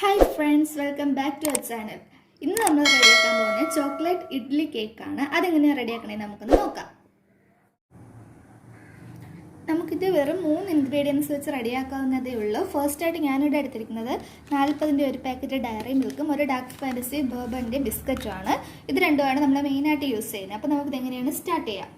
Hi friends, welcome back to our channel. ഇന്ന് നമ്മൾ റെഡിയാക്കാൻ പോകുന്നത് ചോക്ലേറ്റ് ഇഡ്ഡലി കേക്ക് ആണ്. അതെങ്ങനെയാണ് റെഡിയാക്കണേന്ന് നമുക്കൊന്ന് നോക്കാം. നമുക്കിത് വെറും 3 ഇൻഗ്രീഡിയൻസ് വെച്ച് റെഡിയാക്കാവുന്നതേ ഉള്ളൂ. ഫസ്റ്റ് ആയിട്ട് ഞാനിവിടെ എടുത്തിരിക്കുന്നത് 40ന്റെ ഒരു പാക്കറ്റ് ഡയറി മിൽക്കും ഒരു ഡാർക്ക് ഫാന്റസി ബോർബന്റെ ബിസ്ക്കറ്റും ആണ്. ഇത് രണ്ടുമാണ് നമ്മൾ മെയിൻ ആയിട്ട് യൂസ് ചെയ്യുന്നത്. അപ്പോൾ നമുക്ക് ഇത് എങ്ങനെയാണ് സ്റ്റാർട്ട് ചെയ്യാം.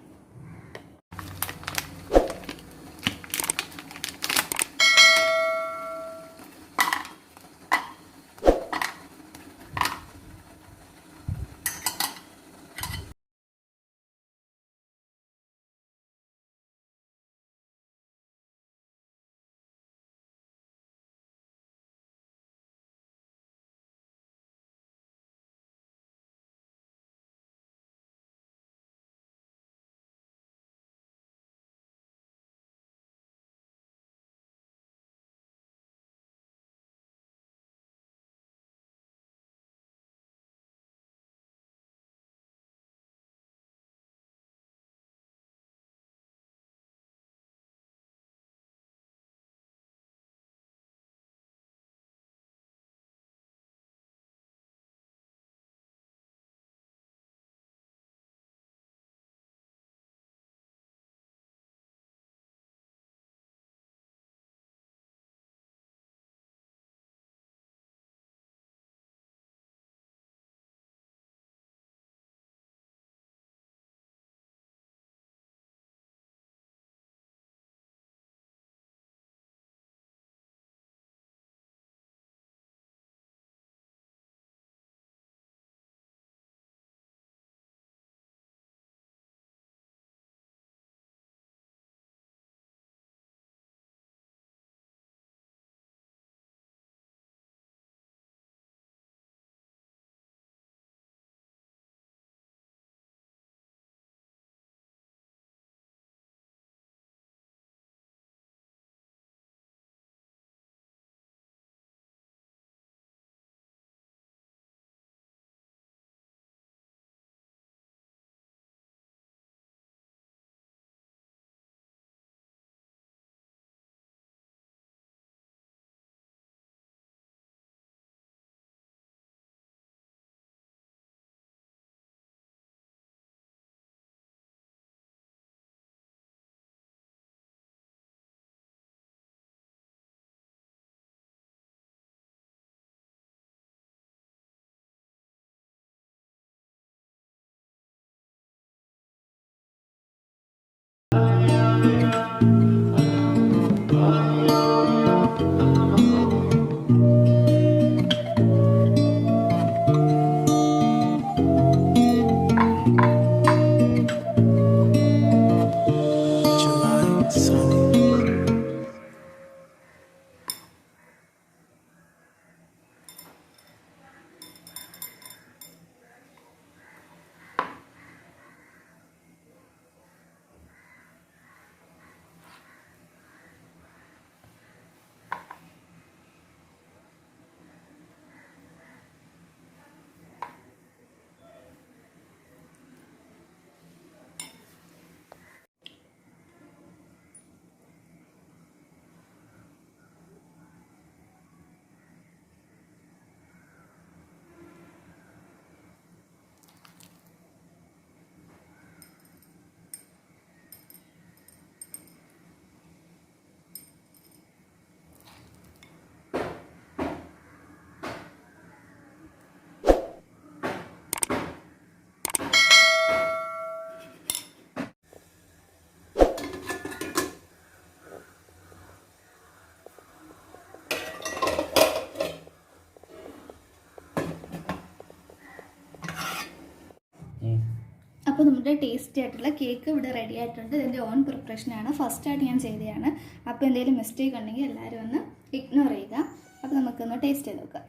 അപ്പോൾ നമ്മുടെ ടേസ്റ്റി ആയിട്ടുള്ള കേക്ക് ഇവിടെ റെഡി ആയിട്ടുണ്ട്. ഇതിൻ്റെ ഓൺ പ്രിപ്പറേഷനാണ്, ഫസ്റ്റായിട്ട് ഞാൻ ചെയ്തതാണ്. അപ്പോൾ എന്തെങ്കിലും മിസ്റ്റേക്ക് ഉണ്ടെങ്കിൽ എല്ലാവരും ഒന്ന് ഇഗ്നോർ ചെയ്യുക. അപ്പോൾ നമുക്കൊന്ന് ടേസ്റ്റ് ചെയ്ത് നോക്കാം.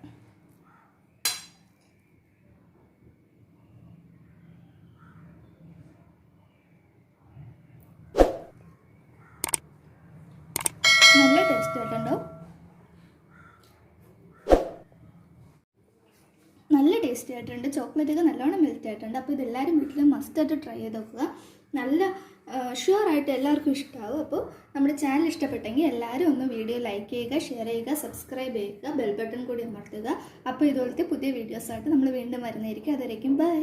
നല്ല ടേസ്റ്റ് ആയിട്ടുണ്ടോ? നല്ല ടേസ്റ്റി ആയിട്ടുണ്ട്. ചോക്ലേറ്റൊക്കെ നല്ലോണം മെൽറ്റ് ആയിട്ടുണ്ട്. അപ്പോൾ ഇതെല്ലാവരും വീട്ടിൽ മസ്റ്റായിട്ട് ട്രൈ ചെയ്ത് നോക്കുക. നല്ല ഷുവറായിട്ട് എല്ലാവർക്കും ഇഷ്ടമാവും. അപ്പോൾ നമ്മുടെ ചാനൽ ഇഷ്ടപ്പെട്ടെങ്കിൽ എല്ലാവരും ഒന്ന് വീഡിയോ ലൈക്ക് ചെയ്യുക, ഷെയർ ചെയ്യുക, സബ്സ്ക്രൈബ് ചെയ്യുക, ബെൽ ബട്ടൺ കൂടി അമർത്തുക. അപ്പോൾ ഇതുപോലത്തെ പുതിയ വീഡിയോസായിട്ട് നമ്മൾ വീണ്ടും വരുന്നതായിരിക്കും. അതുവരേക്കും ബൈ.